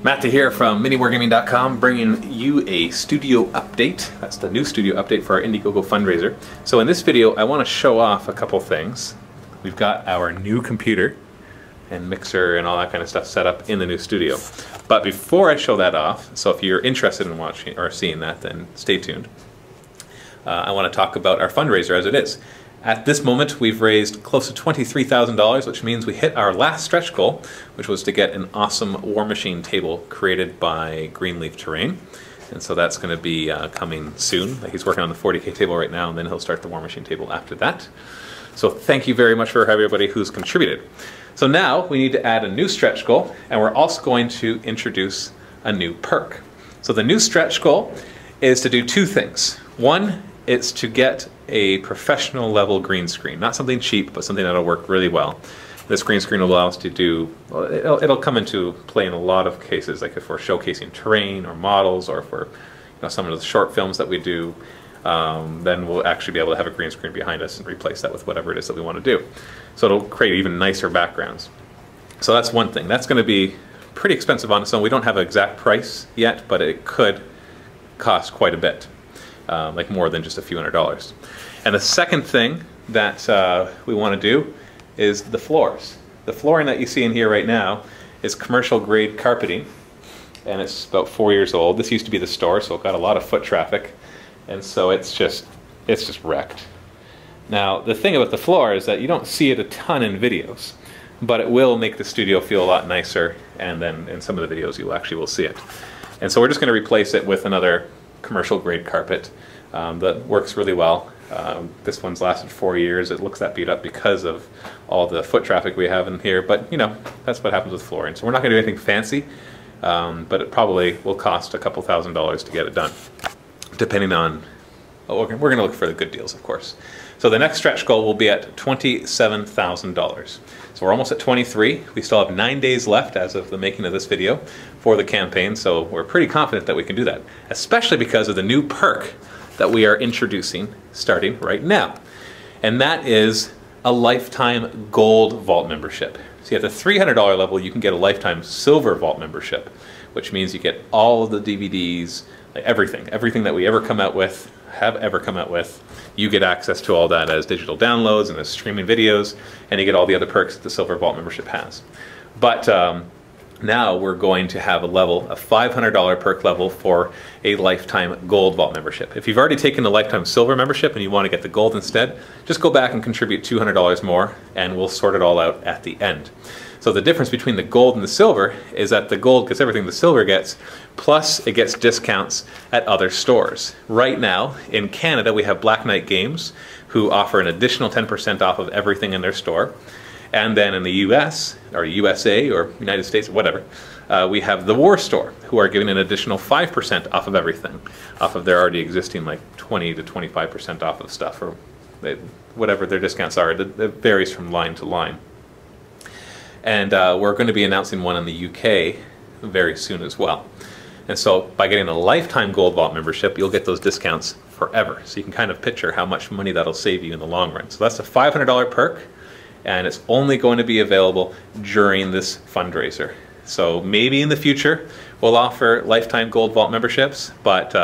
Matthew here from MiniWarGaming.com, bringing you a studio update. That's the new studio update for our Indiegogo fundraiser. So in this video I want to show off a couple things. We've got our new computer and mixer and all that kind of stuff set up in the new studio. But before I show that off, so if you're interested in watching or seeing that, then stay tuned. I want to talk about our fundraiser as it is. At this moment, we've raised close to $23,000, which means we hit our last stretch goal, which was to get an awesome War Machine table created by Greenleaf Terrain. And so that's going to be coming soon. He's working on the 40K table right now, and then he'll start the War Machine table after that. So thank you very much for everybody who's contributed. So now we need to add a new stretch goal, and we're also going to introduce a new perk. So the new stretch goal is to do two things. One, it's to get a professional level green screen. Not something cheap, but something that'll work really well. This green screen will allow us to do, well, it'll come into play in a lot of cases, like if we're showcasing terrain or models, or if we're, some of the short films that we do, then we'll actually be able to have a green screen behind us and replace that with whatever it is that we want to do. So it'll create even nicer backgrounds. So that's one thing. That's going to be pretty expensive on its own. We don't have an exact price yet, but it could cost quite a bit. Like more than just a few $100s. And the second thing that we want to do is the floors. The flooring that you see in here right now is commercial grade carpeting, and it's about 4 years old. This used to be the store, so it got a lot of foot traffic, and so it's just wrecked. Now the thing about the floor is that you don't see it a ton in videos, but it will make the studio feel a lot nicer, and then in some of the videos you actually will see it. And so we're just going to replace it with another commercial grade carpet that works really well. This one's lasted 4 years. It looks that beat up because of all the foot traffic we have in here, but that's what happens with flooring. So we're not going to do anything fancy, but it probably will cost a couple $1,000s to get it done, depending on, we're going to look for the good deals, of course. So the next stretch goal will be at $27,000. So we're almost at 23. We still have 9 days left as of the making of this video for the campaign, so we're pretty confident that we can do that, especially because of the new perk that we are introducing starting right now. And that is a lifetime gold vault membership. So at the $300 level, you can get a lifetime silver vault membership, which means you get all of the DVDs, like everything that we ever come out with, you get access to all that as digital downloads and as streaming videos, and you get all the other perks that the silver vault membership has. But now we're going to have a $500 perk level for a lifetime gold vault membership. If you've already taken the lifetime silver membership and you want to get the gold instead, just go back and contribute $200 more, and we'll sort it all out at the end. So the difference between the gold and the silver is that the gold gets everything the silver gets, plus it gets discounts at other stores. Right now, in Canada, we have Black Knight Games, who offer an additional 10% off of everything in their store. And then in the US, or USA, or United States, or whatever, we have the War Store, who are giving an additional 5% off of everything, off of their already existing like 20 to 25% off of stuff, or whatever their discounts are. It varies from line to line. And we're going to be announcing one in the UK very soon as well. And so by getting a lifetime gold vault membership, you'll get those discounts forever. So you can kind of picture how much money that'll save you in the long run. So that's a $500 perk, and it's only going to be available during this fundraiser. So maybe in the future we'll offer lifetime gold vault memberships, but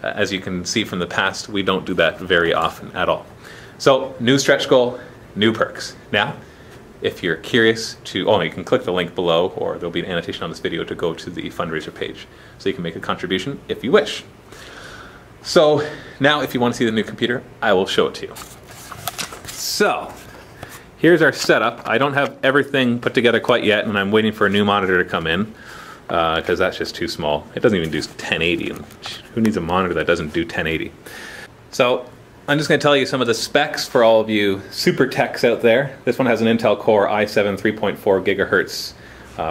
as you can see from the past, we don't do that very often at all. So new stretch goal, new perks. Now, if you're curious to, you can click the link below, or there'll be an annotation on this video to go to the fundraiser page, so you can make a contribution if you wish. So now if you want to see the new computer, I will show it to you. So here's our setup. I don't have everything put together quite yet, and I'm waiting for a new monitor to come in, because that's just too small. It doesn't even do 1080, and who needs a monitor that doesn't do 1080? So I'm just going to tell you some of the specs for all of you super techs out there. This one has an Intel Core i7 3.4 gigahertz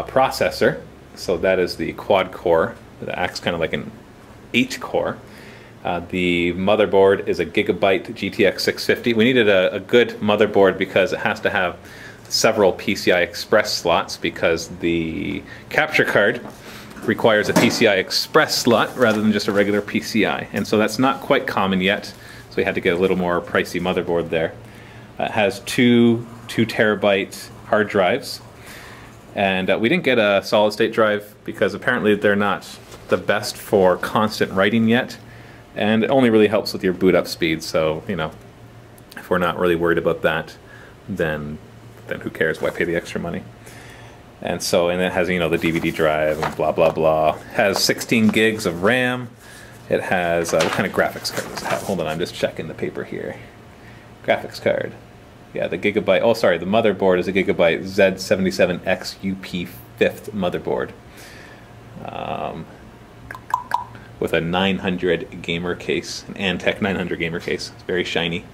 processor. So that is the quad core that acts kind of like an 8 core. The motherboard is a Gigabyte GTX 650. We needed a good motherboard because it has to have several PCI Express slots, because the capture card requires a PCI Express slot rather than just a regular PCI. And so that's not quite common yet. So we had to get a little more pricey motherboard there. It has two 2 terabyte hard drives, And we didn't get a solid state drive because apparently they're not the best for constant writing yet, and it only really helps with your boot up speed. So, you know, if we're not really worried about that, then who cares? Why pay the extra money? And so, and it has, you know, the DVD drive and blah blah blah. It has 16 gigs of RAM. It has what kind of graphics card does it have? Hold on, I'm just checking the paper here. Graphics card. Yeah, the gigabyte. Oh, sorry, the motherboard is a Gigabyte Z77X UP5th motherboard with a 900 gamer case, an Antec 900 gamer case. It's very shiny.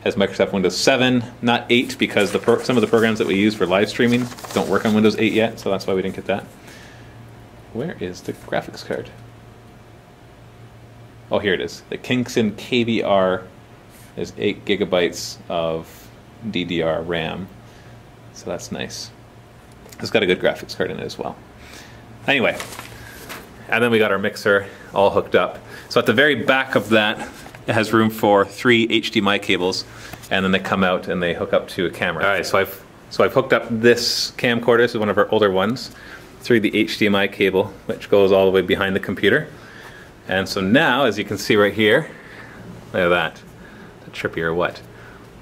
Has Microsoft Windows 7, not 8, because some of the programs that we use for live streaming don't work on Windows 8 yet, so that's why we didn't get that. Where is the graphics card? Oh, here it is. The Kingston KVR is 8 gigabytes of DDR RAM, so that's nice. It's got a good graphics card in it as well. Anyway, and then we got our mixer all hooked up. So at the very back of that, it has room for 3 HDMI cables, and then they come out and they hook up to a camera. All right, so I've hooked up this camcorder. This is one of our older ones, through the HDMI cable, which goes all the way behind the computer. And so now, as you can see right here, look at that. The trippy or what?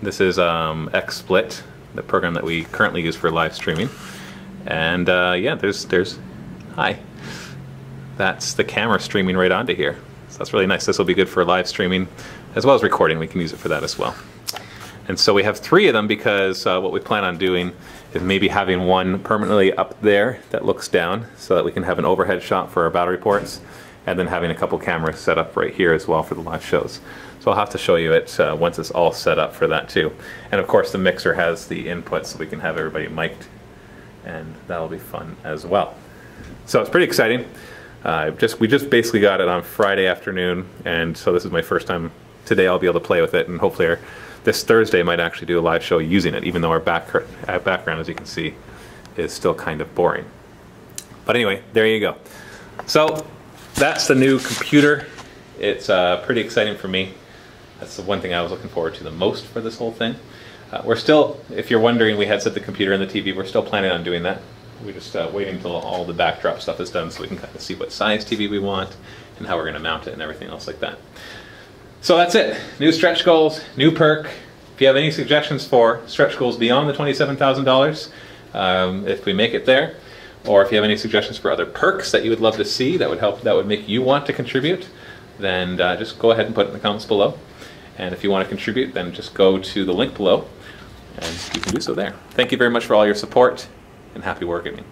This is XSplit, the program that we currently use for live streaming. And yeah, there's hi. That's the camera streaming right onto here. So that's really nice. This will be good for live streaming as well as recording. We can use it for that as well. And so we have 3 of them because what we plan on doing is maybe having one permanently up there that looks down so that we can have an overhead shot for our battery ports, and then having a couple cameras set up right here as well for the live shows. So I'll have to show you it once it's all set up for that too. And of course the mixer has the input so we can have everybody mic'd, and that'll be fun as well. So it's pretty exciting. We just basically got it on Friday afternoon, and so this is my first time today. I'll be able to play with it, and hopefully this Thursday might actually do a live show using it, even though our background, as you can see, is still kind of boring. But anyway, there you go. So that's the new computer. It's pretty exciting for me. That's the one thing I was looking forward to the most for this whole thing. We're still, if you're wondering, we had set the computer and the TV. We're still planning on doing that. We're just waiting until all the backdrop stuff is done so we can kind of see what size TV we want and how we're going to mount it and everything else like that. So that's it. New stretch goals, new perk. If you have any suggestions for stretch goals beyond the $27,000, if we make it there, or if you have any suggestions for other perks that you would love to see that would help, that would make you want to contribute, then just go ahead and put it in the comments below. And if you want to contribute, then just go to the link below and you can do so there. Thank you very much for all your support, and happy wargaming.